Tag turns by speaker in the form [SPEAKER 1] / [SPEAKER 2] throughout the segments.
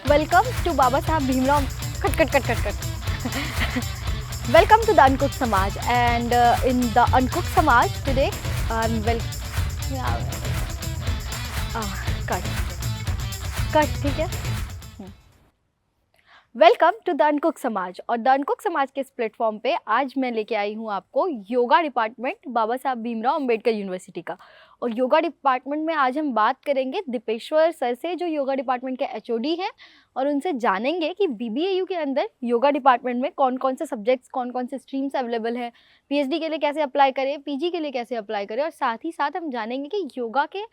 [SPEAKER 1] Welcome to Baba Saheb Bhimrao. Cut. Welcome to the Uncooked Samaj, and in the Uncooked Samaj today, well, yeah, cut, ठीक है. Welcome to the अनकुक समाज. और the अनकुक समाज के इस प्लेटफॉर्म पे आज मैं लेके आई हूँ आपको योगा डिपार्टमेंट बाबा साहब भीमराव अंबेडकर यूनिवर्सिटी का. और योगा डिपार्टमेंट में आज हम बात करेंगे दीपेश्वर सर से, जो योगा डिपार्टमेंट के एचओडी हैं, और उनसे जानेंगे कि बीबीएयू के अंदर योगा डिपार्टमेंट में कौन कौन से सब्जेक्ट्स, कौन कौन से स्ट्रीम्स अवेलेबल हैं, पीएचडी के लिए कैसे अप्लाई करें, पीजी के लिए कैसे अप्लाई करें, और साथ ही साथ हम जानेंगे कि योगा के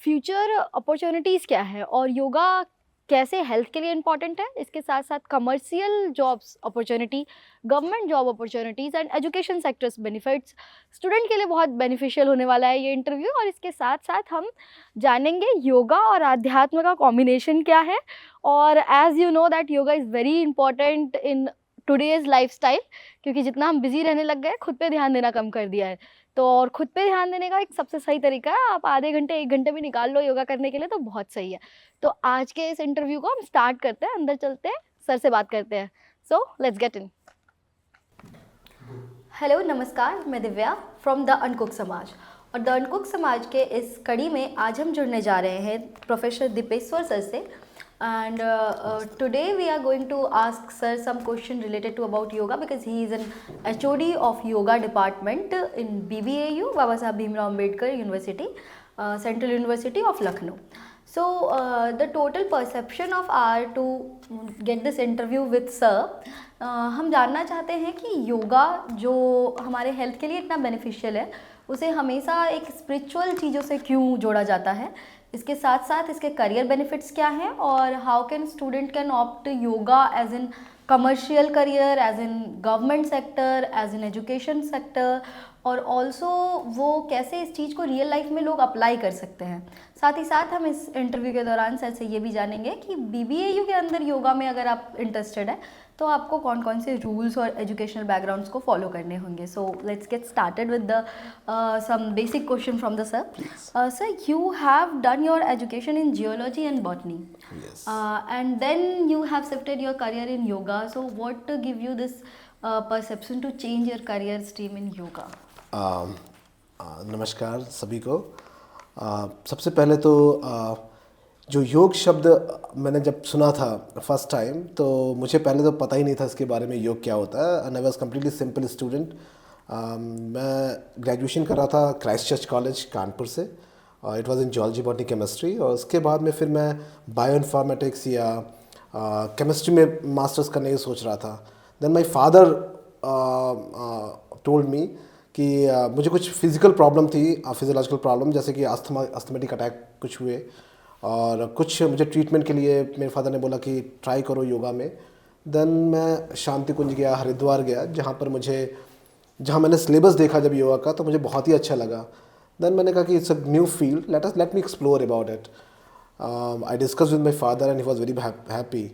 [SPEAKER 1] फ्यूचर अपॉर्चुनिटीज़ क्या है और योगा कैसे हेल्थ के लिए इम्पॉर्टेंट है. इसके साथ साथ commercial jobs opportunity, government job opportunities and education sectors benefits, student के लिए बहुत बेनिफिशियल होने वाला है ये इंटरव्यू. और इसके साथ साथ हम जानेंगे योगा और आध्यात्म का कॉम्बिनेशन क्या है. और as you know that yoga is very important in today's lifestyle, क्योंकि जितना हम बिजी रहने लग गए, खुद पे ध्यान देना कम कर दिया है. तो और खुद पे ध्यान देने का एक सबसे सही तरीका है, आप आधे घंटे 1 घंटे भी निकाल लो योगा करने के लिए, तो बहुत सही है. तो आज के इस इंटरव्यू को हम स्टार्ट करते हैं, अंदर चलते हैं, सर से बात करते हैं. सो लेट्स गेट इन. हेलो, नमस्कार, मैं दिव्या फ्रॉम द अनकुक समाज. और द अनकुक समाज के इस कड़ी में आज हम जुड़ने जा रहे हैं प्रोफेसर दीपेश्वर सर से. And today we are going to ask sir some question related to about yoga, because he is an HOD of yoga department in BBAU, Baba Saheb Bhimrao Ambedkar University, Central University of Lucknow. So the total perception of our to get this interview with sir, हम जानना चाहते हैं कि योगा जो हमारे health के लिए इतना बेनिफिशियल है, उसे हमेशा एक स्पिरिचुअल चीज़ों से क्यों जोड़ा जाता है. इसके साथ साथ इसके करियर बेनिफिट्स क्या हैं, और how can student can opt yoga as in commercial career, as in government sector, as in education sector, और ऑल्सो वो कैसे इस चीज़ को रियल लाइफ में लोग अप्लाई कर सकते हैं. साथ ही साथ हम इस इंटरव्यू के दौरान सर से ये भी जानेंगे कि बीबीएयू के अंदर योगा में अगर आप इंटरेस्टेड है तो आपको कौन कौन से रूल्स और एजुकेशनल बैकग्राउंड्स को फॉलो करने होंगे. So let's get started with the some basic question from the sir. Sir, you have done your education in geology and botany, and then you have shifted your career in yoga. So what give you this perception to change your career stream in yoga?
[SPEAKER 2] नमस्कार सभी को. सबसे पहले तो जो योग शब्द मैंने जब सुना था फर्स्ट टाइम, तो मुझे पहले तो पता ही नहीं था इसके बारे में योग क्या होता है. And I was completely simple student. मैं ग्रेजुएशन कर रहा था क्राइस्ट चर्च कॉलेज कानपुर से. It was in geology botany chemistry. और उसके बाद में फिर मैं बायो इन्फॉर्मेटिक्स या केमिस्ट्री में मास्टर्स करने की सोच रहा था. Then my father told me कि मुझे कुछ फिज़िकल प्रॉब्लम थी, फिजियोलॉजिकल प्रॉब्लम, जैसे कि अस्थमेटिक अटैक कुछ हुए, और कुछ मुझे ट्रीटमेंट के लिए मेरे फादर ने बोला कि ट्राई करो योगा में. देन मैं शांति कुंज गया, हरिद्वार गया, जहाँ मैंने सिलेबस देखा जब योगा का, तो मुझे बहुत ही अच्छा लगा. देन मैंने कहा कि it's a new field, let me explore about it. I discuss with my father and he was very happy.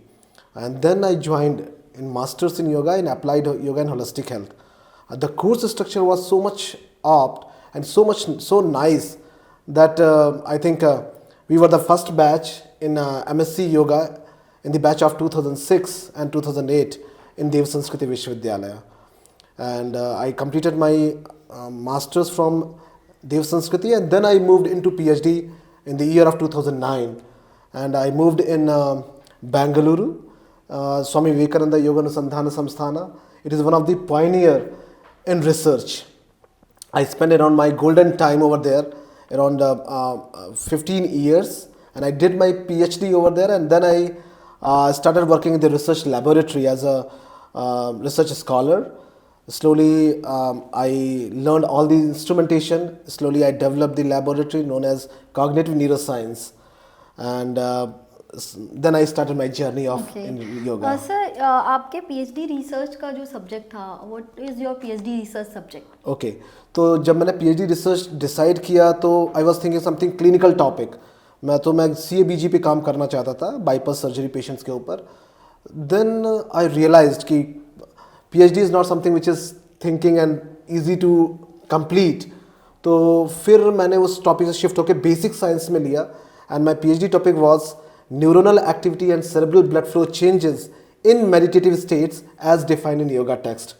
[SPEAKER 2] And then I joined in masters in yoga, in applied yoga and holistic health. The course structure was so much apt and so nice that I think we were the first batch in MSc yoga in the batch of 2006 and 2008 in Dev Sanskriti Vishwavidyalaya. And I completed my masters from Dev Sanskriti, and then I moved into PhD in the year of 2009, and I moved in Bangalore, Swami Vivekananda Yoga Anusandhana Samsthana. It is one of the pioneer in research. I spent around my golden time over there, around 15 years, and I did my PhD over there, and then I started working in the research laboratory as a research scholar. Slowly I learned all the instrumentation. Slowly I developed the laboratory known as cognitive neuroscience, and then I started my journey of in yoga.
[SPEAKER 1] Sir, आपके PhD research का जो subject था, what is your PhD research subject?
[SPEAKER 2] Okay, तो जब मैंने PhD research decide किया, तो I was thinking something clinical topic. मैं CABG पे काम करना चाहता था, बाईपास सर्जरी पेशेंट्स के ऊपर. देन आई रियलाइज्ड कि PhD is not something which is thinking and easy to complete. तो फिर मैंने उस टॉपिक से शिफ्ट होकर बेसिक साइंस में लिया, and my PhD topic was neuronal activity and cerebral blood flow changes in meditative states as defined in yoga text.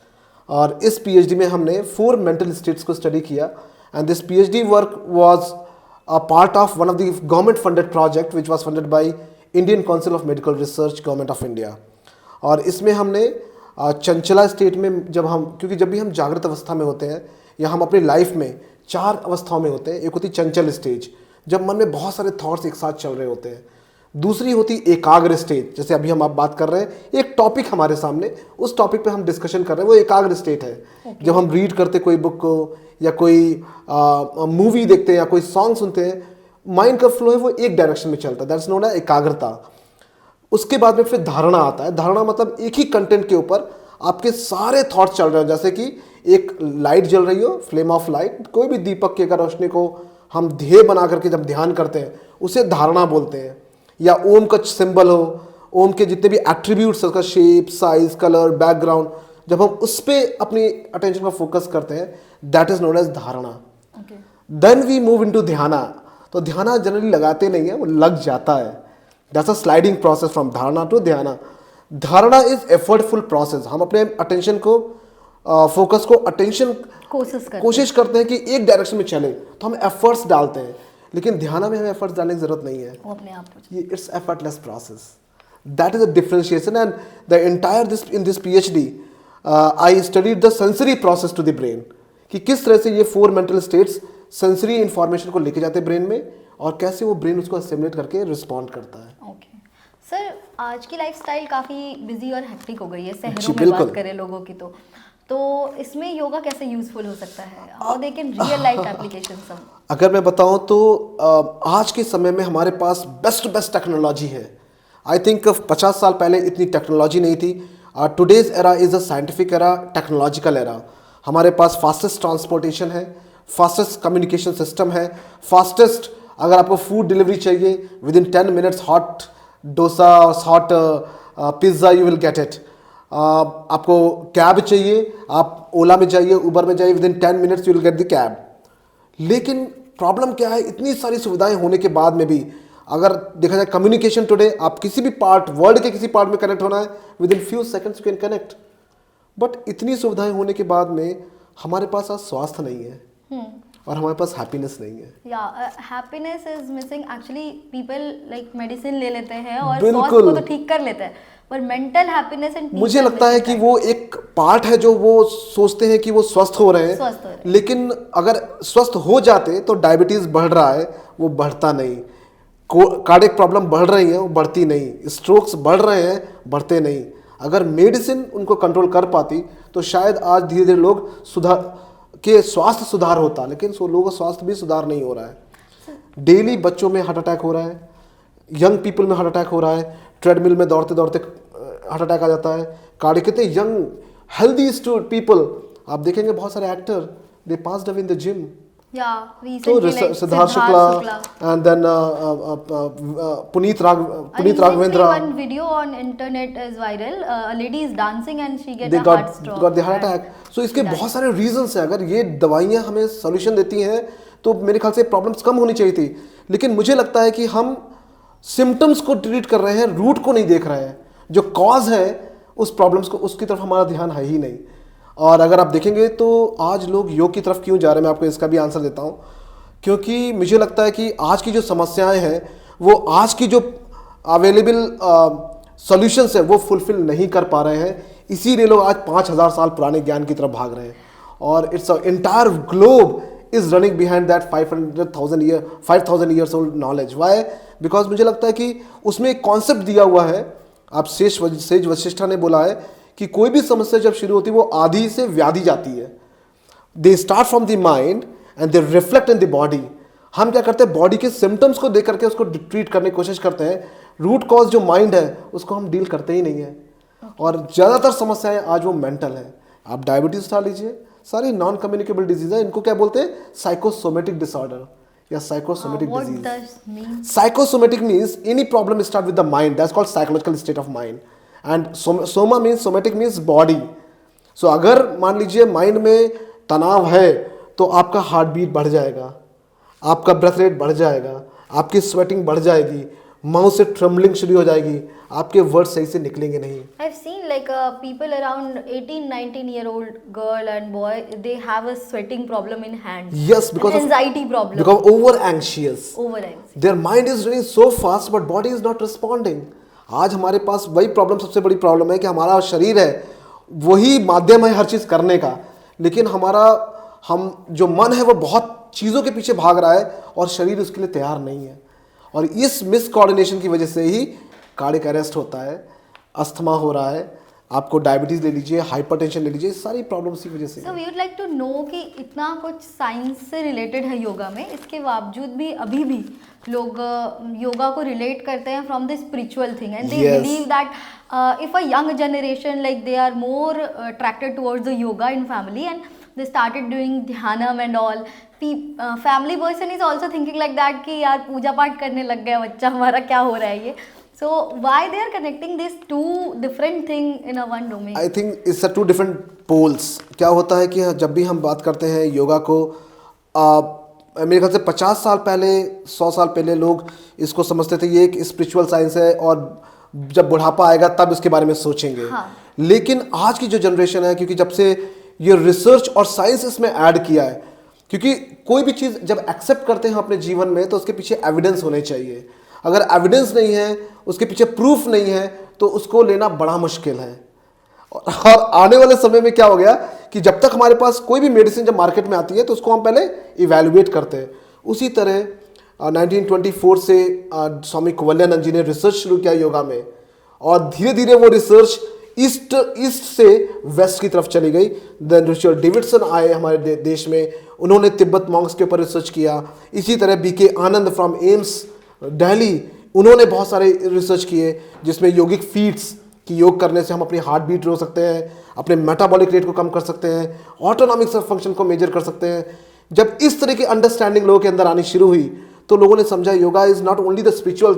[SPEAKER 2] और इस पीएचडी में हमने 4 मेंटल स्टेट्स को स्टडी किया, and this PhD work was a part of one of the government funded project which was funded by Indian Council of Medical Research, Government of India. और इसमें हमने Chanchala state में क्योंकि जब भी हम जागृत अवस्था में होते हैं या हम अपनी लाइफ में 4 अवस्थाओं में होते हैं। एक होती चंचल स्टेज, जब मन में बहुत सारे थॉट्स एक साथ चल रहे होते हैं। दूसरी होती एकाग्र स्टेज, जैसे अभी हम आप बात कर रहे हैं, एक टॉपिक हमारे सामने, उस टॉपिक पे हम डिस्कशन कर रहे हैं, वो एकाग्र स्टेट है। जब हम रीड करते कोई बुक को या कोई मूवी देखते हैं या कोई सॉन्ग सुनते हैं, माइंड का फ्लो है वो एक डायरेक्शन में चलता है, दैट्स नोन एज एकाग्रता। उसके बाद में फिर धारणा आता है। धारणा मतलब एक ही कंटेंट के ऊपर आपके सारे थॉट्स चल रहे हो, जैसे कि एक लाइट जल रही हो, फ्लेम ऑफ लाइट, कोई भी दीपक की अगर रोशनी को हम ध्येय बना करके जब ध्यान करते हैं उसे धारणा बोलते हैं। या ओम का सिंबल हो, ओम के जितने भी एट्रीब्यूट्स, उसका शेप, साइज, कलर, बैकग्राउंड, जब हम उस पर अपनी अटेंशन का फोकस करते हैं, दैट इज नोन एज धारणा। देन वी मूव इनटू ध्याना। तो ध्याना जनरली लगाते नहीं है, वो लग जाता है। That's a sliding process from धारणा टू ध्याना। धारणा इज एफर्टफुल प्रोसेस। हम अपने अटेंशन को फोकस को अटेंशन कोशिश करते हैं कि एक डायरेक्शन में चले, तो हम एफर्ट्स डालते हैं। लेकिन ध्यान में हमें एफर्ट्स डालने की जरूरत नहीं है,
[SPEAKER 1] वो अपने आप हो
[SPEAKER 2] ये it's effortless process. That is a differentiation. And the entire in this PhD I studied the sensory process to the brain, कि किस तरह से ये 4 मेंटल स्टेट्स सेंसरी इंफॉर्मेशन को लेके जाते हैं ब्रेन में, और कैसे वो ब्रेन उसको असिमुलेट करके रिस्पॉन्ड करता है।
[SPEAKER 1] ओके सर, आज की लाइफस्टाइल काफ़ी बिजी और हेक्टिक हो गई है,
[SPEAKER 2] जी,
[SPEAKER 1] शहरों में
[SPEAKER 2] बिल्कुल।
[SPEAKER 1] बात करें लोगों की, तो इसमें योगा कैसे यूजफुल हो सकता है? How they can real life application some?
[SPEAKER 2] अगर मैं बताऊं तो आज के समय में हमारे पास बेस्ट टेक्नोलॉजी है। आई थिंक 50 साल पहले इतनी टेक्नोलॉजी नहीं थी। Today's era is a scientific era, technological era. हमारे पास फास्टेस्ट ट्रांसपोर्टेशन है, फास्टेस्ट कम्युनिकेशन सिस्टम है, फास्टेस्ट, अगर आपको फूड डिलीवरी चाहिए with in 10 minutes, hot dosa, hot pizza, you will get it. आपको कैब चाहिए, आप ओला में जाइए, उबर में जाइए, with in 10 minutes you will get the cab. लेकिन प्रॉब्लम क्या है, इतनी सारी सुविधाएं होने के बाद में भी, अगर देखा जाए कम्युनिकेशन टुडे, आप किसी भी पार्ट, वर्ल्ड के किसी पार्ट में कनेक्ट होना है, with in few seconds you can connect. But इतनी सुविधाएं होने के बाद में हमारे पास आज स्वास्थ्य नहीं है, और हमारे पास हैप्पीनेस नहीं है।
[SPEAKER 1] या happiness is missing. Actually people like medicine ले लेते हैं और
[SPEAKER 2] बिल्कुल।
[SPEAKER 1] स्वास्थ्य को तो ठीक कर लेते हैं, पर मेंटल हैप्पीनेस एंड
[SPEAKER 2] मुझे लगता है कि वो एक पार्ट है जो वो सोचते हैं कि वो स्वस्थ हो रहे हैं, लेकिन अगर स्वस्थ हो जाते तो डायबिटीज बढ़ रहा है, वो बढ़ता नहीं। कार्डियक प्रॉब्लम बढ़ रही है, वो बढ़ती नहीं। स्ट्रोक्स बढ़ रहे हैं, बढ़ते नहीं। अगर मेडिसिन उनको कंट्रोल कर पाती तो शायद आज धीरे धीरे लोग स्वास्थ्य सुधार होता, लेकिन लोगों का स्वास्थ्य भी सुधार नहीं हो रहा है। डेली बच्चों में हार्ट अटैक हो रहा है, यंग पीपल में हार्ट अटैक हो रहा है, ट्रेडमिल में दौड़ते दौड़ते हार्ट अटैक आ जाता है। कार्डियक, कितने यंग हेल्दी पीपल आप देखेंगे, बहुत सारे actor they passed away in the gym. तो Siddharth Shukla and then Puneet Raghavendra.
[SPEAKER 1] One video on internet is viral. A lady is dancing and she get
[SPEAKER 2] they
[SPEAKER 1] a
[SPEAKER 2] got
[SPEAKER 1] heart stroke.
[SPEAKER 2] got the heart attack. So इसके बहुत सारे reasons हैं। अगर ये दवाइयाँ हमें solution देती हैं तो मेरे ख्याल से प्रॉब्लम्स कम होनी चाहिए थी, लेकिन मुझे लगता है कि हम सिम्टम्स को ट्रीट कर रहे हैं, रूट को नहीं देख रहे हैं। जो कॉज है उस प्रॉब्लम्स को, उसकी तरफ हमारा ध्यान है ही नहीं। और अगर आप देखेंगे तो आज लोग योग की तरफ क्यों जा रहे हैं, मैं आपको इसका भी आंसर देता हूँ। क्योंकि मुझे लगता है कि आज की जो समस्याएं हैं वो आज की जो अवेलेबल सॉल्यूशंस है वो फुलफिल नहीं कर पा रहे हैं। इसीलिए लोग आज 5000 साल पुराने ज्ञान की तरफ भाग रहे हैं, और its entire globe is running behind that 5,000 years old knowledge. Why? Because मुझे लगता है कि उसमें एक कॉन्सेप्ट दिया हुआ है। आप सेज वशिष्ठा ने बोला है कि कोई भी समस्या जब शुरू होती है वो आदि से व्याधि जाती है। They start from the mind and they reflect in the body. हम क्या करते हैं, बॉडी के सिम्टम्स को देख करके उसको ट्रीट करने की कोशिश करते हैं। रूट कॉज जो माइंड है उसको हम डील करते ही नहीं है। और ज़्यादातर समस्याएं आज वो मेंटल है। आप डायबिटीज उठा लीजिए, सारी नॉन कम्युनिकेबल डिजीज है, इनको क्या बोलते हैं, साइकोसोमेटिक डिसऑर्डर या psychosomatic disease. Psychosomatic means any problem start with the mind, that's called psychological state of mind. And soma means, somatic means body. So अगर मान लीजिए माइंड में तनाव है तो आपका हार्ट बीट बढ़ जाएगा, आपका ब्रेथ रेट बढ़ जाएगा, आपकी स्वेटिंग बढ़ जाएगी, माउथ से ट्रम्बलिंग शुरू हो जाएगी, आपके वर्ड सही से निकलेंगे नहीं।
[SPEAKER 1] I've seen like people around 18-19-year-old girl and boy, they have a sweating problem in hands.
[SPEAKER 2] Yes, because
[SPEAKER 1] an
[SPEAKER 2] of
[SPEAKER 1] anxiety problem.
[SPEAKER 2] because over anxious.
[SPEAKER 1] Over anxiety.
[SPEAKER 2] Their mind is running so fast but body is not responding. आज हमारे पास वही problem, सबसे बड़ी problem है कि हमारा शरीर है वही माध्यम है हर चीज़ करने का, लेकिन हम जो मन है वो बहुत चीज़ों के पीछे भाग रहा है और शरीर उसके लिए तैयार नहीं है। और इस मिस कोऑर्डिनेशन की वजह से ही कार्डियक अरेस्ट होता है, अस्थमा हो रहा है, आपको डायबिटीज़ ले लीजिए, हाइपरटेंशन ले लीजिए, सारी प्रॉब्लम्स की वजह से।
[SPEAKER 1] So we would like to know कि इतना कुछ साइंस से रिलेटेड है योगा में, इसके बावजूद भी अभी भी लोग योगा को रिलेट करते हैं from the spiritual thing and they believe that if a young generation like they are more attracted towards the yoga in family and they started doing dhyanam and all. Family person is also thinking like that कि यार पूजा पाठ करने लग गया बच्चा हमारा, क्या हो रहा है ये. So why they are connecting these two different thing in a one domain?
[SPEAKER 2] I think it's a two different poles. क्या होता है कि जब भी हम बात करते हैं योगा को, मेरे ख्याल से 50 साल पहले, 100 साल पहले लोग इसको समझते थे ये एक स्पिरिचुअल साइंस है और जब बुढ़ापा आएगा तब इसके बारे में सोचेंगे.
[SPEAKER 1] हाँ.
[SPEAKER 2] लेकिन आज की जो जनरेशन है, क्योंकि जब से ये रिसर्च और साइंस इसमें ऐड किया है, क्योंकि कोई भी चीज़ जब एक्सेप्ट करते हैं अपने जीवन में तो उसके पीछे एविडेंस होने चाहिए. अगर एविडेंस नहीं है, उसके पीछे प्रूफ नहीं है, तो उसको लेना बड़ा मुश्किल है. और आने वाले समय में क्या हो गया कि जब तक हमारे पास कोई भी मेडिसिन जब मार्केट में आती है तो उसको हम पहले इवेल्युएट करते हैं. उसी तरह 1924 से स्वामी कुवल्यानंद जी ने रिसर्च शुरू किया योगा में, और धीरे धीरे वो रिसर्च ईस्ट से वेस्ट की तरफ चली गई. देन रिचर्ड डेविडसन आए हमारे देश में, उन्होंने तिब्बत मॉन्क्स के ऊपर रिसर्च किया. इसी तरह बीके आनंद फ्रॉम एम्स दिल्ली, उन्होंने बहुत सारे रिसर्च किए जिसमें योगिक फीट्स कि योग करने से हम अपनी हार्ट बीट रोक सकते हैं, अपने मेटाबॉलिक रेट को कम कर सकते हैं, ऑटोनॉमिक फंक्शन को मेजर कर सकते हैं. जब इस तरह की अंडरस्टैंडिंग लोगों के अंदर आनी शुरू हुई तो लोगों ने समझा yoga is not only the spiritual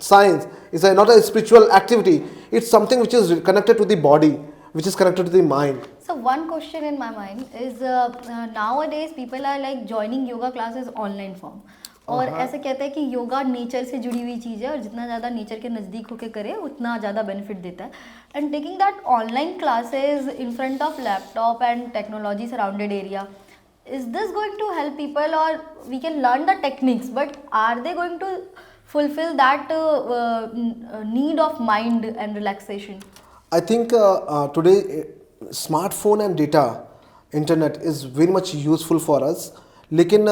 [SPEAKER 2] science, is not a spiritual activity, it's something which is connected to the body, which is connected to the mind.
[SPEAKER 1] So one question in my mind is nowadays people are like joining yoga classes online form. और ऐसे कहते हैं कि yoga nature से जुड़ी हुई चीज़ है और जितना ज़्यादा नेचर के नज़दीक होकर करे उतना ज़्यादा बेनिफिट देता है. And taking that online classes in front of laptop and technology surrounded area, is this going to help people, or we can learn the techniques, but are they going to fulfill that need of mind and relaxation?
[SPEAKER 2] I think today smartphone and data, internet is very much useful for us. लेकिन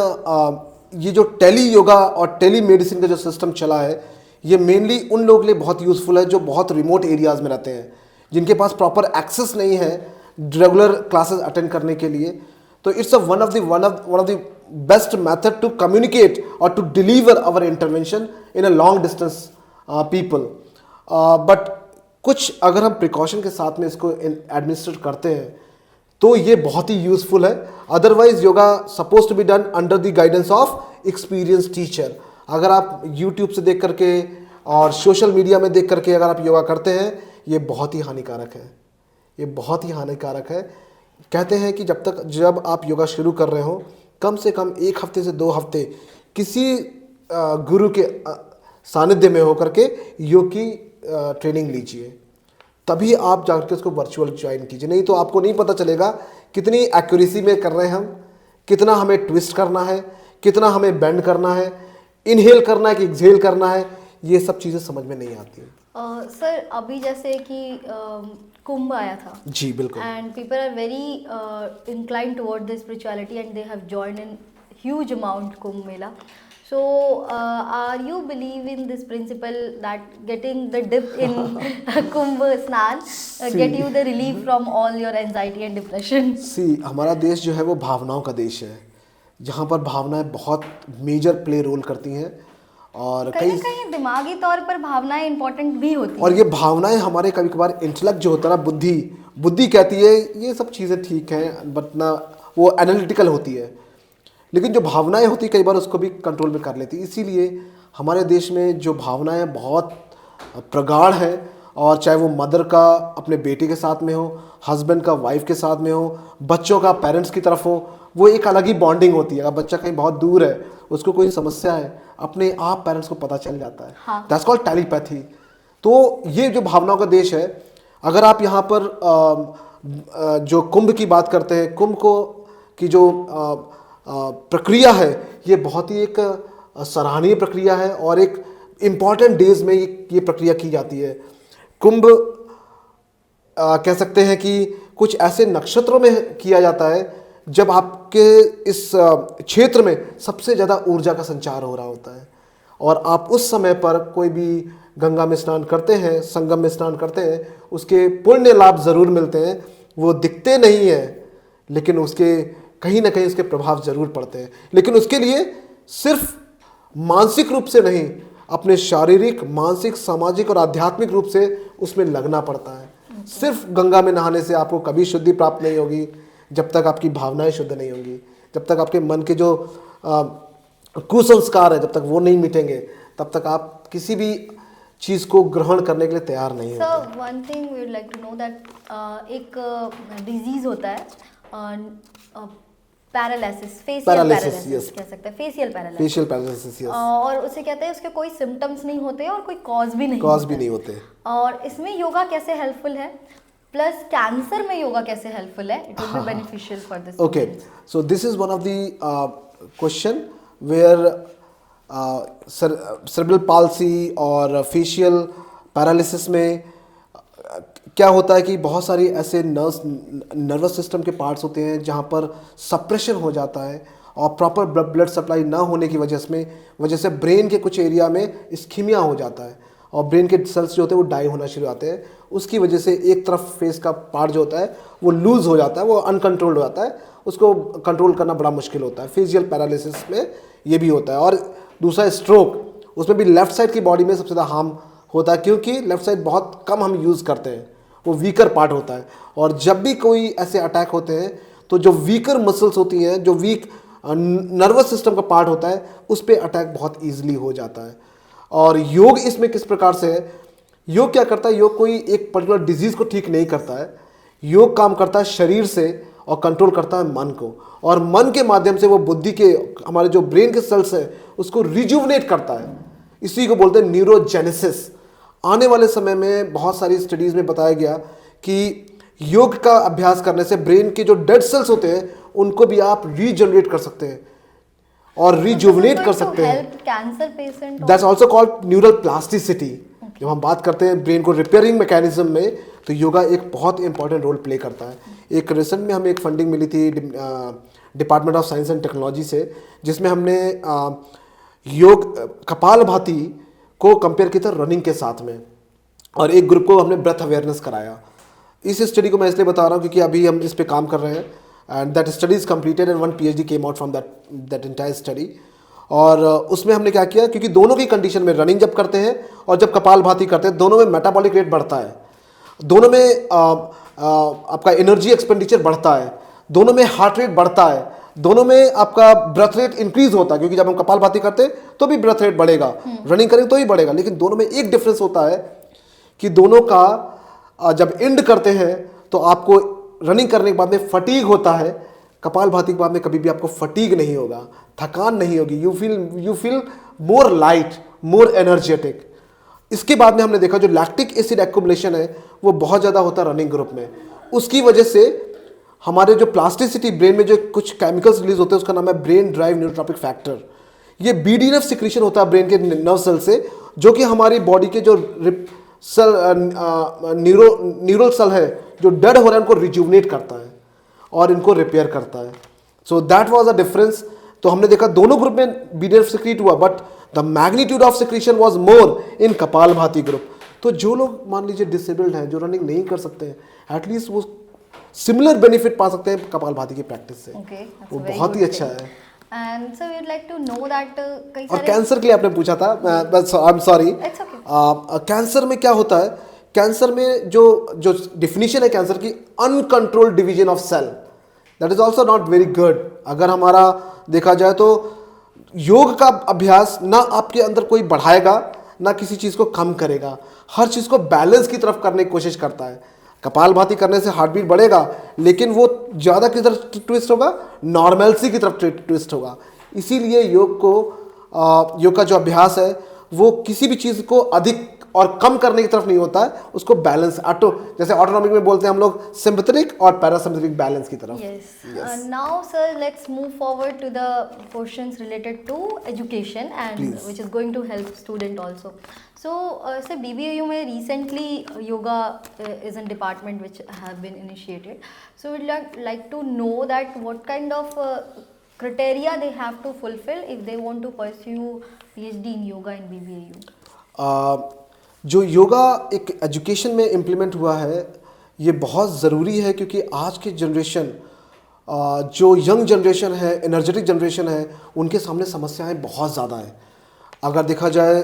[SPEAKER 2] ये जो tele yoga और tele medicine का जो system चला है, ये mainly उन लोगों के लिए बहुत यूज़फुल है जो बहुत रिमोट एरियाज़ में रहते हैं, जिनके पास प्रॉपर एक्सेस नहीं है रेगुलर क्लासेस अटेंड करने के लिए. तो it's one of the best method to communicate और to deliver our intervention in a long distance people. But कुछ अगर हम प्रिकॉशन के साथ में इसको एडमिनिस्ट्रेट करते हैं तो ये बहुत ही यूज़फुल है. Otherwise yoga suppose to be done under the guidance of experience teacher. अगर आप यूट्यूब से देख करके और सोशल मीडिया में देख करके अगर आप योगा करते हैं, ये बहुत ही हानिकारक है. ये बहुत ही हानिकारक है. कहते हैं कि जब आप योगा शुरू कर रहे हो, कम से कम 1 हफ्ते से 2 हफ्ते किसी गुरु के सानिध्य में होकर के योग की ट्रेनिंग लीजिए, तभी आप जाकर उसको वर्चुअल ज्वाइन कीजिए. नहीं तो आपको नहीं पता चलेगा कितनी एक्यूरेसी में कर रहे हैं हम, कितना हमें ट्विस्ट करना है, कितना हमें बेंड करना है, इनहेल करना है कि एक्सहेल करना है, ये सब चीज़ें समझ में नहीं आती.
[SPEAKER 1] सर अभी जैसे कि कुंभ आया था.
[SPEAKER 2] जी बिल्कुल.
[SPEAKER 1] And people are very inclined toward the spirituality and they have joined in huge amount Kumbh Mela. So are you believe in this principle that getting the dip in Kumbh Snan get you the relief from all your anxiety and depression?
[SPEAKER 2] हमारा देश जो है वो भावनाओं का देश है, जहाँ पर भावनाएं बहुत मेजर प्ले रोल करती हैं और
[SPEAKER 1] कहीं कहीं दिमागी तौर पर भावनाएं इंपॉर्टेंट भी होती हैं.
[SPEAKER 2] और ये भावनाएं हमारे कभी कभार इंटेलेक्ट जो होता है ना, बुद्धि कहती है ये सब चीज़ें ठीक हैं, बट ना वो एनालिटिकल होती है, लेकिन जो भावनाएं होती कई बार उसको भी कंट्रोल में कर लेती. इसीलिए हमारे देश में जो भावनाएं बहुत प्रगाढ़ हैं, और चाहे वो मदर का अपने बेटे के साथ में हो, हस्बैंड का वाइफ के साथ में हो, बच्चों का पेरेंट्स की तरफ हो, वो एक अलग ही बॉन्डिंग होती है. अगर बच्चा कहीं बहुत दूर है, उसको कोई समस्या है, अपने आप पेरेंट्स को पता चल जाता है।
[SPEAKER 1] हाँ।
[SPEAKER 2] That's called telepathy. तो ये जो भावनाओं का देश है, अगर आप यहाँ पर जो कुंभ की बात करते हैं, कुंभ को की जो प्रक्रिया है, ये बहुत ही एक सराहनीय प्रक्रिया है और एक इम्पॉर्टेंट डेज में ये प्रक्रिया की जाती है। कुंभ कह सकते हैं कि कुछ ऐसे नक्षत्रों में किया जाता है जब आपके इस क्षेत्र में सबसे ज़्यादा ऊर्जा का संचार हो रहा होता है, और आप उस समय पर कोई भी गंगा में स्नान करते हैं, संगम में स्नान करते हैं, उसके पुण्य लाभ ज़रूर मिलते हैं। वो दिखते नहीं हैं, लेकिन उसके कहीं ना कहीं उसके प्रभाव ज़रूर पड़ते हैं। लेकिन उसके लिए सिर्फ मानसिक रूप से नहीं, अपने शारीरिक, मानसिक, सामाजिक और आध्यात्मिक रूप से उसमें लगना पड़ता है। सिर्फ गंगा में नहाने से आपको कभी शुद्धि प्राप्त नहीं होगी जब तक आपकी भावनाएं शुद्ध नहीं होंगी, जब तक आपके मन के जो कुसंस्कार है जब तक वो नहीं मिटेंगे, तब तक आप किसी भी चीज़ को ग्रहण करने के लिए तैयार नहीं होते।
[SPEAKER 1] Sir one thing we would like to know that एक डिजीज होता है पैरालिसिस, फेशियल पैरालिसिस
[SPEAKER 2] yes.
[SPEAKER 1] कह सकते हैं, facial paralysis.
[SPEAKER 2] Facial paralysis, yes.
[SPEAKER 1] और उसे कहते हैं उसके कोई सिम्टम्स नहीं होते और कोई कॉज भी नहीं
[SPEAKER 2] कॉज
[SPEAKER 1] होता
[SPEAKER 2] भी
[SPEAKER 1] है।
[SPEAKER 2] नहीं होते।
[SPEAKER 1] और इसमें योगा कैसे हेल्पफुल है, प्लस कैंसर में योगा कैसे हेल्पफुल है, it will be beneficial for this.
[SPEAKER 2] Okay, so this is one of the question where cerebral palsy और फेशियल पैरालिसिस में क्या होता है कि बहुत सारी ऐसे नर्वस सिस्टम के पार्ट्स होते हैं जहाँ पर सप्रेशन हो जाता है, और प्रॉपर ब्लड सप्लाई ना होने की वजह से ब्रेन के कुछ एरिया में इस्कीमिया हो जाता है, और ब्रेन के सेल्स जो होते हैं वो डाई होना शुरू होते हैं। उसकी वजह से एक तरफ फेस का पार्ट जो होता है वो लूज हो जाता है, वो अनकंट्रोल्ड हो जाता है, उसको कंट्रोल करना बड़ा मुश्किल होता है। फेशियल पैरालिसिस में ये भी होता है। और दूसरा स्ट्रोक, उसमें भी लेफ्ट साइड की बॉडी में सबसे ज़्यादा हार्म होता है, क्योंकि लेफ्ट साइड बहुत कम हम यूज़ करते हैं, वो वीकर पार्ट होता है। और जब भी कोई ऐसे अटैक होते हैं तो जो वीकर मसल्स होती हैं, जो वीक नर्वस सिस्टम का पार्ट होता है, उस पर अटैक बहुत ईजिली हो जाता है। और योग इसमें किस प्रकार से है, योग क्या करता है, योग कोई एक पर्टिकुलर डिजीज़ को ठीक नहीं करता है, योग काम करता है शरीर से और कंट्रोल करता है मन को, और मन के माध्यम से वो बुद्धि के, हमारे जो ब्रेन के सेल्स है उसको रिजुवनेट करता है। इसी को बोलते हैं न्यूरोजेनेसिस। आने वाले समय में बहुत सारी स्टडीज़ में बताया गया कि योग का अभ्यास करने से ब्रेन के जो डेड सेल्स होते हैं उनको भी आप रीजनरेट कर सकते हैं और रिजुवनेट कर सकते हैं।
[SPEAKER 1] Cancer patient,
[SPEAKER 2] that's also called neural plasticity. जब हम बात करते हैं ब्रेन को रिपेयरिंग मैकेनिज्म में, तो योगा एक बहुत इंपॉर्टेंट रोल प्ले करता है। एक रिसेंट में हमें एक फंडिंग मिली थी department of science and technology से, जिसमें हमने योग कपालभाति को कंपेयर किया था रनिंग के साथ में, और एक ग्रुप को हमने ब्रेथ अवेयरनेस कराया। इस स्टडी को मैं इसलिए बता रहा हूँ क्योंकि अभी हम इस पे काम कर रहे हैं, and that study is completed and 1 PhD came out from that entire study. और उसमें हमने क्या किया, क्योंकि दोनों की कंडीशन में, रनिंग जब करते हैं और जब कपालभाति करते हैं, दोनों में मेटाबॉलिक रेट बढ़ता है, दोनों में आपका एनर्जी एक्सपेंडिचर बढ़ता है, दोनों में हार्ट रेट बढ़ता है, दोनों में आपका ब्रेथ रेट इंक्रीज होता है, क्योंकि जब हम कपालभाति करते हैं तो भी ब्रेथ रेट बढ़ेगा, रनिंग करेंगे तो ही बढ़ेगा। लेकिन दोनों में एक डिफरेंस होता है कि दोनों का जब एंड करते हैं तो आपको रनिंग करने के बाद में फटीग होता है, कपालभाति के बाद में कभी भी आपको फटीग नहीं होगा, थकान नहीं होगी, you feel more light, more energetic. इसके बाद में हमने देखा जो लैक्टिक एसिड एक्युमुलेशन है वो बहुत ज़्यादा होता है रनिंग ग्रुप में। उसकी वजह से हमारे जो प्लास्टिसिटी, ब्रेन में जो कुछ केमिकल्स रिलीज होते हैं, उसका नाम है ब्रेन ड्राइव न्यूरोट्रॉपिक फैक्टर। ये BDNF सिक्रीशन होता है ब्रेन के नर्व सेल से, जो कि हमारी बॉडी के जो सेल न्यूरल सेल है जो डेड हो रहा है उनको रिजुवनेट करता है और इनको रिपेयर करता है। So that was a difference. तो हमने देखा दोनों ग्रुप में BDNF सिक्रीट हुआ, but the magnitude of secretion was more in kapalbhati group. तो जो लोग मान लीजिए डिसेबल्ड हैं, जो रनिंग नहीं कर सकते हैं, एटलीस्ट वो सिमिलर बेनिफिट पा सकते हैं कपालभाति की प्रैक्टिस से। वो बहुत ही अच्छा है।
[SPEAKER 1] And so we'd like to know that कई
[SPEAKER 2] और
[SPEAKER 1] सारे
[SPEAKER 2] कैंसर के लिए आपने पूछा था, I am sorry,
[SPEAKER 1] It's okay.
[SPEAKER 2] Cancer में क्या होता है, कैंसर में जो डिफिनीशन है कैंसर की, uncontrolled division of cell, that is also not very good. अगर हमारा देखा जाए तो योग का अभ्यास ना आपके अंदर कोई बढ़ाएगा ना किसी चीज़ को कम करेगा, हर चीज़ को बैलेंस की तरफ करने की कोशिश करता है। कपालभाति करने से हार्ट बीट बढ़ेगा, लेकिन वो ज़्यादा की तरफ ट्विस्ट होगा, नॉर्मलसी की तरफ ट्विस्ट होगा। इसीलिए योग को योग का जो अभ्यास है वो किसी भी चीज़ को अधिक और कम करने की तरफ नहीं होता है, उसको बैलेंस जैसे ऑटोनॉमिक में बोलते हैं हम लोग सिंपैथेटिक और पैरासिम्पैथेटिक बैलेंस की तरफ.
[SPEAKER 1] Yes. Now, sir, let's move forward to the portions related to education and
[SPEAKER 2] Please.
[SPEAKER 1] which is going to help student also. So, sir, BBAU में recently yoga is a department which have been initiated. So, we'd like to know that what kind of criteria they have to fulfill if they want to pursue PhD in yoga in BBAU.
[SPEAKER 2] जो योगा एक education में implement हुआ है ये बहुत ज़रूरी है, क्योंकि आज की जनरेशन जो यंग जनरेशन है, एनर्जेटिक जनरेशन है, उनके सामने समस्याएं बहुत ज़्यादा हैं. अगर देखा जाए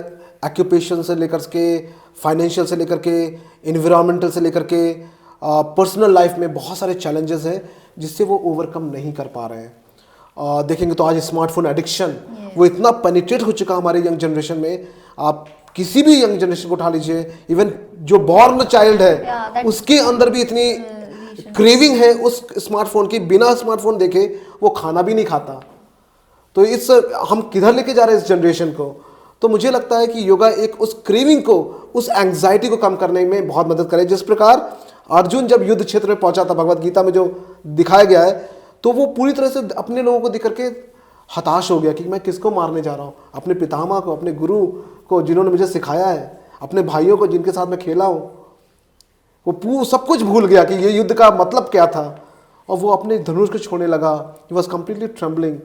[SPEAKER 2] एक्यूपेशन से लेकर के, फाइनेंशियल से लेकर के, इन्वायरमेंटल से लेकर के, पर्सनल लाइफ में बहुत सारे चैलेंजेस हैं जिससे वो ओवरकम नहीं कर पा रहे हैं. देखेंगे तो आज स्मार्टफोन एडिक्शन वो इतना पेनिट्रेट हो चुका हमारे यंग जनरेशन में. आप किसी भी यंग जनरेशन को उठा लीजिए, इवन जो बॉर्न चाइल्ड है उसके अंदर भी इतनी क्रेविंग है उस स्मार्टफोन की, बिना स्मार्टफोन देखे वो खाना भी नहीं खाता. तो इस हम किधर लेके जा रहे हैं इस जनरेशन को. तो मुझे लगता है कि योगा एक उस क्रेविंग को, उस एंग्जाइटी को कम करने में बहुत मदद करे. जिस प्रकार अर्जुन जब युद्ध क्षेत्र में पहुंचा था, भगवत गीता में जो दिखाया गया है, तो वो पूरी तरह से अपने लोगों को देख करके हताश हो गया कि मैं किसको मारने जा रहा हूँ. अपने पितामह को, अपने गुरु को जिन्होंने मुझे सिखाया है, अपने भाइयों को जिनके साथ मैं खेला हूँ, वो सब कुछ भूल गया कि ये युद्ध का मतलब क्या था, और वो अपने धनुष को छोड़ने लगा. He was completely trembling.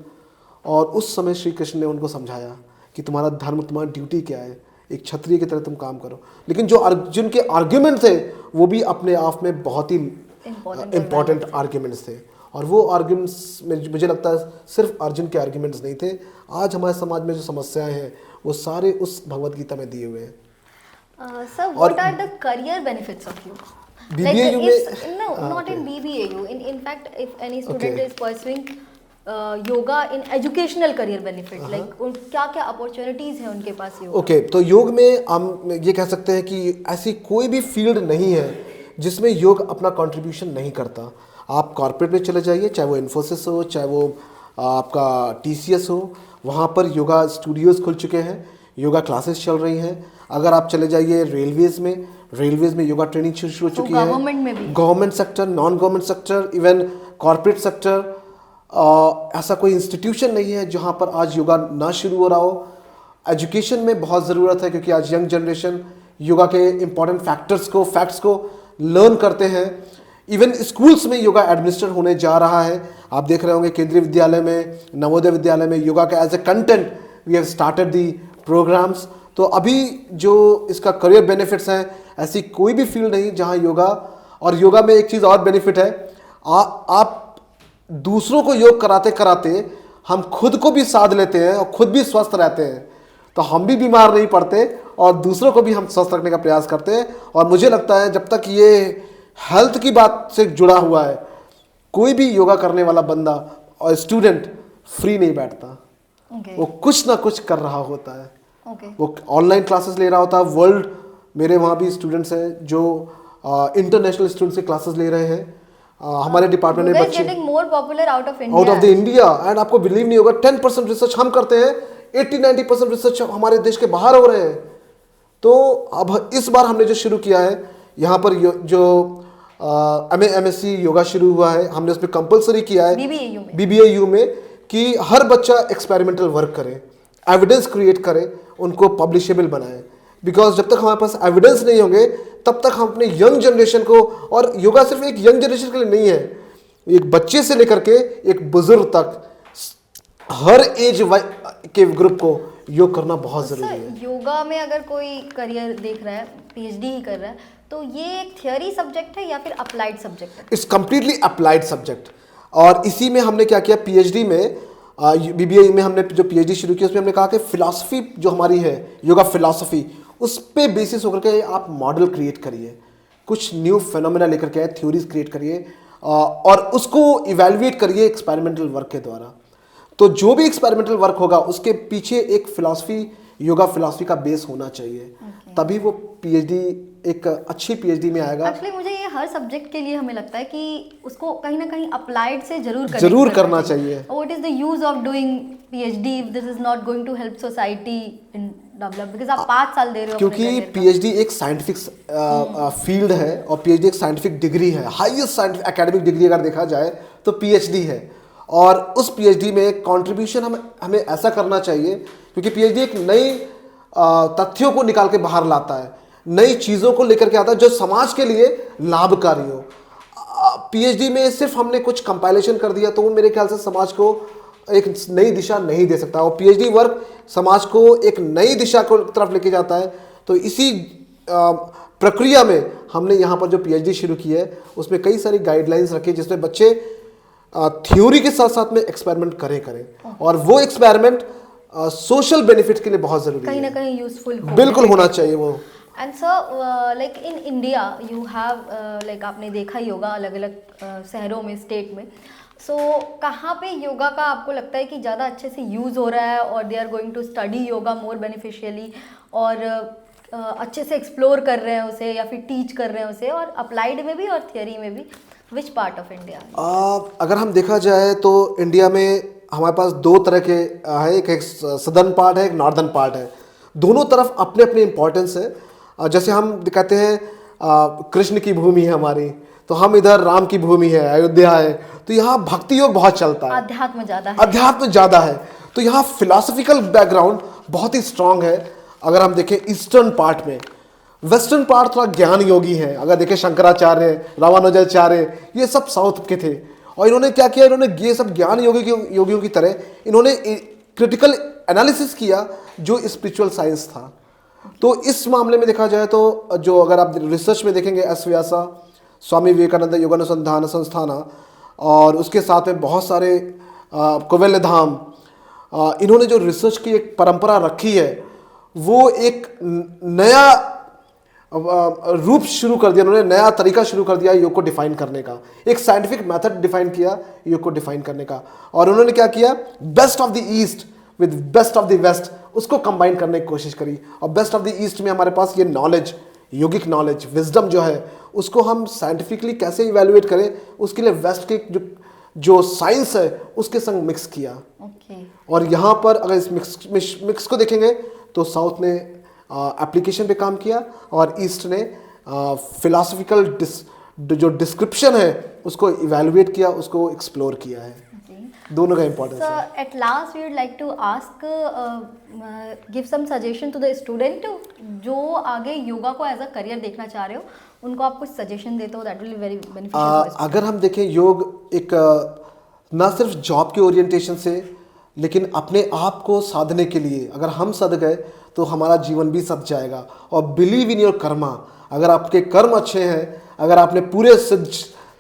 [SPEAKER 2] और उस समय श्री कृष्ण ने उनको समझाया कि तुम्हारा धर्म, तुम्हारी ड्यूटी क्या है, एक क्षत्रिय की तरह तुम काम करो. लेकिन जो अर्जुन के आर्ग्यूमेंट थे वो भी अपने आप में बहुत ही इम्पॉर्टेंट आर्ग्यूमेंट्स थे. और वो आर्ग्यूमेंट्स में मुझे लगता है सिर्फ अर्जुन के आर्ग्यूमेंट्स नहीं थे. आज हमारे समाज में जो समस्याएं हैं वो सारे उस भगवत गीता में दिए हुए हैं.
[SPEAKER 1] Sir, what are the career benefits of yoga?
[SPEAKER 2] BBAU
[SPEAKER 1] not in BBAU. In fact, if any student is pursuing yoga in educational career benefit, like क्या क्या opportunities हैं उनके पास योगा?
[SPEAKER 2] ओके, तो योग में हम ये कह सकते हैं कि ऐसी कोई भी फील्ड नहीं है जिसमें योग अपना कंट्रीब्यूशन नहीं करता. आप कॉर्पोरेट में चले जाइए, चाहे वो इन्फोसिस हो, चाहे वो आपका TCS हो, वहाँ पर योगा स्टूडियोज़ खुल चुके हैं, योगा क्लासेस चल रही हैं. अगर आप चले जाइए रेलवेज़ में योगा ट्रेनिंग शुरू हो चुकी है.
[SPEAKER 1] गवर्नमेंट में भी,
[SPEAKER 2] government sector, non government sector, even corporate sector, ऐसा कोई इंस्टीट्यूशन नहीं है जहाँ पर आज योगा ना शुरू हो रहा हो. एजुकेशन में बहुत ज़रूरत है, क्योंकि आज यंग जनरेशन योगा के इम्पॉर्टेंट फैक्ट्स को लर्न करते हैं. इवन स्कूल्स में योगा एडमिनिस्टर होने जा रहा है. आप देख रहे होंगे केंद्रीय विद्यालय में, नवोदय विद्यालय में योगा का as a content we have started the programmes. तो अभी जो इसका करियर बेनिफिट्स हैं, ऐसी कोई भी फील्ड नहीं जहां योगा, और योगा में एक चीज़ और बेनिफिट है, आप दूसरों को योग कराते कराते हम खुद को भी साध लेते हैं और खुद भी स्वस्थ रहते हैं. तो हम भी बीमार नहीं पड़ते और दूसरों को भी हम स्वस्थ रखने का प्रयास करते हैं. और मुझे लगता है जब तक ये हेल्थ की बात से जुड़ा हुआ है, कोई भी योगा करने वाला बंदा और स्टूडेंट फ्री नहीं बैठता. वो कुछ ना कुछ कर रहा होता है. वो ऑनलाइन क्लासेस ले रहा होता है. वर्ल्ड, मेरे वहाँ भी स्टूडेंट्स हैं जो इंटरनेशनल स्टूडेंट से क्लासेस ले रहे हैं. हमारे डिपार्टमेंट में बच्चे out of the India. And आपको बिलीव नहीं होगा, 10% रिसर्च हम करते हैं, 80-90% रिसर्च हमारे देश के बाहर हो रहे हैं. तो अब इस बार हमने जो शुरू किया है यहाँ पर जो MSc योगा शुरू हुआ है, हमने उसमें कंपलसरी किया है BBAU में कि हर बच्चा एक्सपेरिमेंटल वर्क करे, एविडेंस क्रिएट करे, उनको पब्लिशेबल बनाए. बिकॉज जब तक हमारे पास एविडेंस नहीं होंगे तब तक हम अपने यंग जनरेशन को, और योगा सिर्फ एक यंग जनरेशन के लिए नहीं है, एक बच्चे से लेकर के एक बुजुर्ग तक हर एज के ग्रुप को योग करना बहुत ज़रूरी है.
[SPEAKER 1] योगा में अगर कोई करियर देख रहा है, PhD ही कर रहा है, तो ये एक थियोरी सब्जेक्ट है या फिर अप्लाइड सब्जेक्ट है?
[SPEAKER 2] It's completely applied subject. और इसी में हमने क्या किया, PhD में BBA में हमने जो PhD शुरू की उसमें हमने कहा कि फिलॉसफी जो हमारी है, योगा फिलॉसफी, उस पे बेसिस होकर के आप मॉडल क्रिएट करिए, कुछ न्यू फिनोमेना लेकर के आए, थ्योरीज क्रिएट करिए और उसको इवेल्युएट करिए एक्सपेरिमेंटल वर्क के द्वारा. तो जो भी एक्सपेरिमेंटल वर्क होगा उसके पीछे एक फिलॉसफी योगा फिलॉसफी का बेस होना चाहिए, तभी वो पीएचडी एक अच्छी पीएचडी में आएगा।
[SPEAKER 1] एक्चुअली मुझे ये हर सब्जेक्ट के लिए हमें लगता है कि उसको कहीं ना कहीं अप्लाइड से
[SPEAKER 2] जरूर करना चाहिए।
[SPEAKER 1] What is the use of doing PhD if this is not going to help society in develop, because आप 5 साल दे रहे हो
[SPEAKER 2] क्योंकि पीएचडी एक साइंटिफिक फील्ड है और पीएचडी एक साइंटिफिक डिग्री है, हाईएस्ट साइंटिफिक एकेडमिक डिग्री अगर देखा जाए तो पीएचडी है। और उस पीएचडी में कंट्रीब्यूशन हमें ऐसा करना चाहिए, क्योंकि पीएचडी एक नई तथ्यों को निकाल के बाहर लाता है, नई चीज़ों को लेकर के आता है जो समाज के लिए लाभकारी हो। पीएचडी में सिर्फ हमने कुछ कंपाइलेशन कर दिया तो वो मेरे ख्याल से समाज को एक नई दिशा नहीं दे सकता, और पीएचडी वर्क समाज को एक नई दिशा को तरफ लेके जाता है। तो इसी प्रक्रिया में हमने यहाँ पर जो पीएचडी शुरू की है उसमें कई सारी गाइडलाइंस रखी, जिसमें बच्चे थ्योरी के साथ साथ में एक्सपेरिमेंट करें और वो एक्सपेरिमेंट सोशल बेनिफिट के लिए बहुत ज़रूरी है,
[SPEAKER 1] कहीं ना कहीं यूजफुल
[SPEAKER 2] बिल्कुल होना चाहिए वो।
[SPEAKER 1] And sir like in India you have like आपने देखा ही होगा अलग अलग शहरों में, स्टेट में, सो कहाँ पे योगा का आपको लगता है कि ज़्यादा अच्छे से यूज़ हो रहा है और they are going to study yoga more beneficially, और अच्छे से एक्सप्लोर कर रहे हैं उसे या फिर टीच कर रहे हैं उसे, और अप्लाइड में भी और थियरी में भी, विच पार्ट ऑफ इंडिया?
[SPEAKER 2] अगर हम देखा जाए तो इंडिया में हमारे पास दो तरह के है, एक सदर्न पार्ट है, एक नॉर्दर्न पार्ट है। दोनों तरफ अपने अपने इम्पोर्टेंस है। जैसे हम कहते हैं कृष्ण की भूमि है हमारी, तो हम इधर राम की भूमि है, अयोध्या है, तो यहाँ भक्ति योग बहुत चलता है,
[SPEAKER 1] अध्यात्म ज़्यादा है,
[SPEAKER 2] तो यहाँ फिलोसफिकल बैकग्राउंड बहुत ही स्ट्रांग है। अगर हम देखें ईस्टर्न पार्ट में, वेस्टर्न पार्ट थोड़ा ज्ञान योगी है। अगर देखें शंकराचार्य, रामानुजाचार्य, ये सब साउथ के थे, और इन्होंने क्या किया, इन्होंने ये सब ज्ञान योगियों की तरह इन्होंने क्रिटिकल एनालिसिस किया जो स्पिरिचुअल साइंस था। तो इस मामले में देखा जाए तो जो अगर आप रिसर्च में देखेंगे, एस व्यासा, स्वामी विवेकानंद योगानुसंधान संस्थान, और उसके साथ में बहुत सारे कुबेल धाम, इन्होंने जो रिसर्च की एक परंपरा रखी है, वो एक नया रूप शुरू कर दिया, उन्होंने नया तरीका शुरू कर दिया योग को डिफाइन करने का, एक साइंटिफिक मेथड डिफाइन किया योग को डिफाइन करने का। और उन्होंने क्या किया, best of the east with best of the west, उसको कंबाइन करने की कोशिश करी। और बेस्ट ऑफ द ईस्ट में हमारे पास ये नॉलेज, योगिक नॉलेज, विजडम जो है, उसको हम साइंटिफिकली कैसे इवेल्युएट करें, उसके लिए वेस्ट के जो साइंस है उसके संग मिक्स किया। और यहाँ पर अगर इस मिक्स को देखेंगे तो साउथ ने एप्लीकेशन पे काम किया और ईस्ट ने फिलोसफिकल जो डिस्क्रिप्शन है उसको इवेल्युएट किया, उसको एक्सप्लोर किया है। दोनों का इंपॉर्टेंस है।
[SPEAKER 1] At last we would like to ask, give some suggestion to the student जो आगे योगा को एज अ करियर देखना चाह रहे हो, उनको आप कुछ सजेशन देते हो, that will be very beneficial.
[SPEAKER 2] अगर हम देखें, योग एक ना सिर्फ जॉब के ओरिएंटेशन से, लेकिन अपने आप को साधने के लिए अगर हम सद गए तो हमारा जीवन भी सद जाएगा। और बिलीव इन योर कर्मा, अगर आपके कर्म अच्छे हैं, अगर आपने पूरे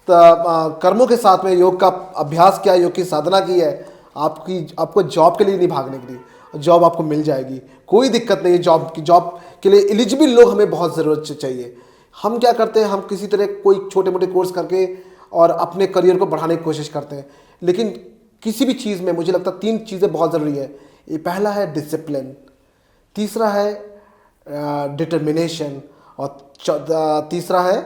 [SPEAKER 2] कर्मों के साथ में योग का अभ्यास किया, योग की साधना की है, आपको जॉब के लिए नहीं भागने के लिए, जॉब आपको मिल जाएगी, कोई दिक्कत नहीं है। जॉब के लिए एलिजिबल लोग हमें बहुत ज़रूरत चाहिए। हम क्या करते हैं, हम किसी तरह कोई छोटे मोटे कोर्स करके और अपने करियर को बढ़ाने की कोशिश करते हैं, लेकिन किसी भी चीज़ में मुझे लगता है 3 चीज़ें बहुत ज़रूरी है। ये पहला है डिसिप्लिन, तीसरा है डिटर्मिनेशन, और तीसरा है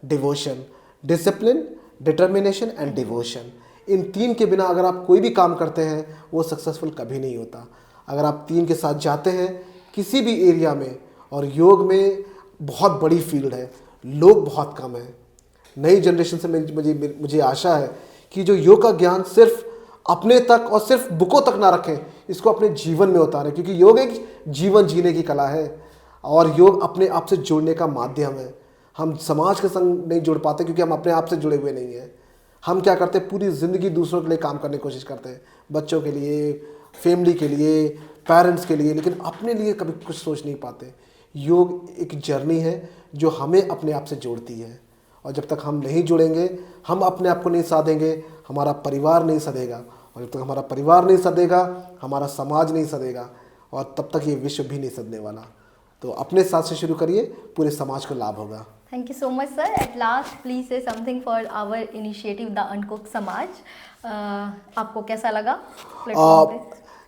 [SPEAKER 2] devotion. Discipline, determination and devotion, इन 3 के बिना अगर आप कोई भी काम करते हैं वो सक्सेसफुल कभी नहीं होता। अगर आप 3 के साथ जाते हैं किसी भी एरिया में, और योग में बहुत बड़ी फील्ड है, लोग बहुत कम हैं। नई जनरेशन से मुझे आशा है कि जो योग का ज्ञान सिर्फ अपने तक और सिर्फ बुकों तक ना रखें, इसको अपने जीवन में उतारें, क्योंकि योग एक जीवन जीने की कला है और योग अपने आप से जुड़ने का माध्यम है। हम समाज के संग नहीं जुड़ पाते क्योंकि हम अपने आप से जुड़े हुए नहीं हैं। हम क्या करते हैं, पूरी ज़िंदगी दूसरों के लिए काम करने की कोशिश करते हैं, बच्चों के लिए, फैमिली के लिए, पेरेंट्स के लिए, लेकिन अपने लिए कभी कुछ सोच नहीं पाते। योग एक जर्नी है जो हमें अपने आप से जोड़ती है, और जब तक हम नहीं जुड़ेंगे, हम अपने आप को नहीं साधेंगे, हमारा परिवार नहीं सधेगा, और जब तक हमारा परिवार नहीं सधेगा, हमारा समाज नहीं सधेगा, और तब तक ये विश्व भी नहीं सधने वाला। तो अपने साथ से शुरू करिए, पूरे समाज को लाभ होगा।
[SPEAKER 1] Thank you so much sir. At last please say something for our initiative the अनकुक समाज, आपको कैसा लगा?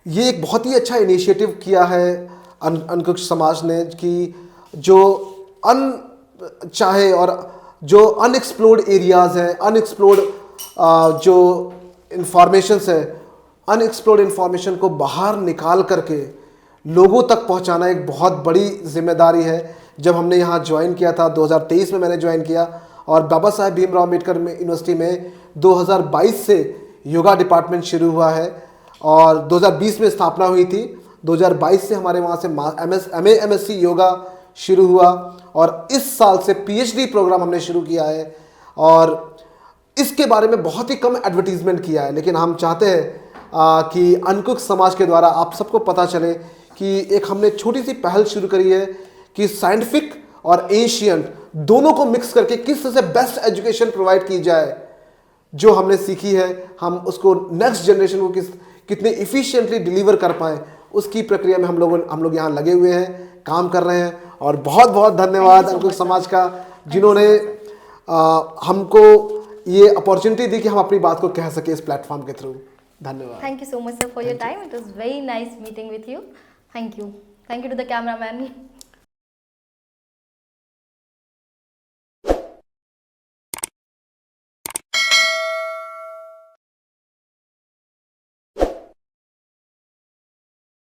[SPEAKER 2] ये एक बहुत ही अच्छा इनिशिएटिव किया है अनकुक समाज ने कि जो चाहे और जो अनएक्सप्लोर्ड एरियाज़ हैं, अनएक्सप्लोर्ड जो इंफॉर्मेशंस है, अनएक्सप्लोर्ड इंफॉर्मेशन को बाहर निकाल करके लोगों तक पहुंचाना एक बहुत बड़ी जिम्मेदारी है। जब हमने यहाँ ज्वाइन किया था 2023 में मैंने ज्वाइन किया, और बाबा साहेब भीमराव अम्बेडकर यूनिवर्सिटी में 2022 से योगा डिपार्टमेंट शुरू हुआ है और 2020 में स्थापना हुई थी। 2022 से हमारे वहाँ से MSc योगा शुरू हुआ और इस साल से PhD प्रोग्राम हमने शुरू किया है। और इसके बारे में बहुत ही कम एडवर्टीजमेंट किया है, लेकिन हम चाहते हैं कि अनकुक समाज के द्वारा आप सबको पता चले कि एक हमने छोटी सी पहल शुरू करी है कि साइंटिफिक और एंशिएंट दोनों को मिक्स करके किस तरह से बेस्ट एजुकेशन प्रोवाइड की जाए। जो हमने सीखी है हम उसको नेक्स्ट जनरेशन को कितने इफिशिएंटली डिलीवर कर पाएँ, उसकी प्रक्रिया में हम लोग यहाँ लगे हुए हैं, काम कर रहे हैं। और बहुत बहुत धन्यवाद अनकुक समाज का, जिन्होंने हमको ये अपॉर्चुनिटी दी कि हम अपनी बात को कह सके इस प्लेटफॉर्म के थ्रू। धन्यवाद।
[SPEAKER 1] Thank you so much, sir, for your time. It was very nice meeting with you. Thank you. Thank you to the cameraman.